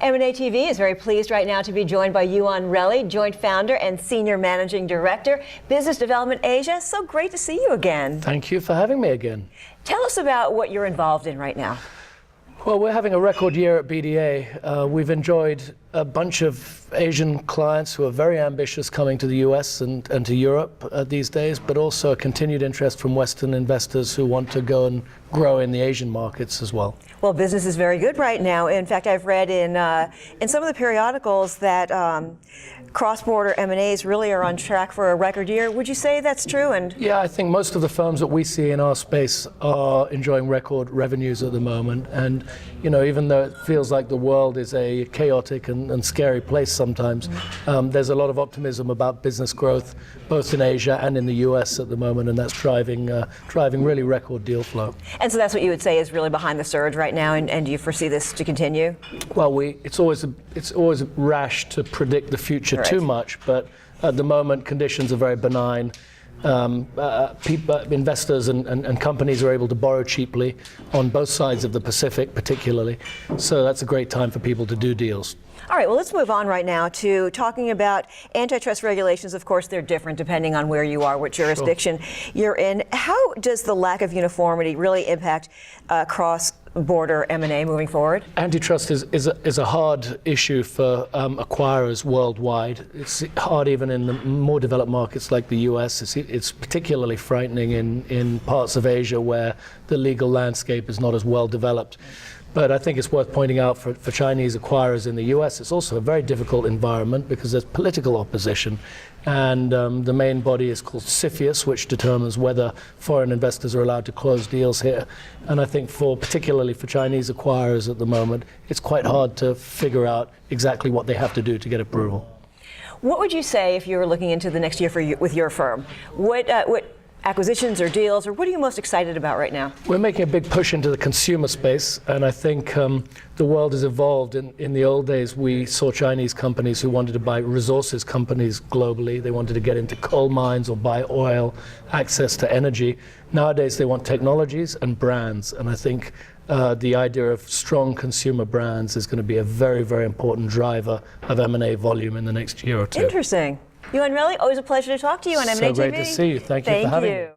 M&A TV is very pleased right now to be joined by Euan Rellie, joint founder and senior managing director, Business Development Asia. So great to see you again. Thank you for having me again. Tell us about what you're involved in right now. Well, we're having a record year at BDA. We've enjoyed a bunch of Asian clients who are very ambitious coming to the US and to Europe these days, but also a continued interest from Western investors who want to go and grow in the Asian markets as well. Well, business is very good right now. In fact, I've read in some of the periodicals that cross-border M&As really are on track for a record year. Would you say that's true? And yeah, I think most of the firms that we see in our space are enjoying record revenues at the moment. And you know, even though it feels like the world is a chaotic and scary place sometimes, there's a lot of optimism about business growth, both in Asia and in the US at the moment, and that's driving really record deal flow. And so that's what you would say is really behind the surge right now, and do you foresee this to continue? Well, it's always rash to predict the future too much, but at the moment conditions are very benign. Investors and companies are able to borrow cheaply on both sides of the Pacific particularly, so that's a great time for people to do deals. All right, well, let's move on right now to talking about antitrust regulations. Of course, they're different depending on where you are, what jurisdiction you're in. How does the lack of uniformity really impact cross-border M&A moving forward? Antitrust is a hard issue for acquirers worldwide. It's hard even in the more developed markets like the US. It's particularly frightening in parts of Asia where the legal landscape is not as well developed. But I think it's worth pointing out for Chinese acquirers in the US, it's also a very difficult environment because there's political opposition. And the main body is called CFIUS, which determines whether foreign investors are allowed to close deals here. And I think particularly for Chinese acquirers at the moment, it's quite hard to figure out exactly what they have to do to get approval. What would you say if you were looking into the next year with your firm? What acquisitions or deals, or what are you most excited about right now? We're making a big push into the consumer space, and I think the world has evolved. In the old days, we saw Chinese companies who wanted to buy resources companies globally. They wanted to get into coal mines or buy oil, access to energy. Nowadays, they want technologies and brands, and I think the idea of strong consumer brands is going to be a very, very important driver of M&A volume in the next year or two. Interesting. Euan Rellie, always a pleasure to talk to you on M&A TV. So great to see you. Thank you for having me.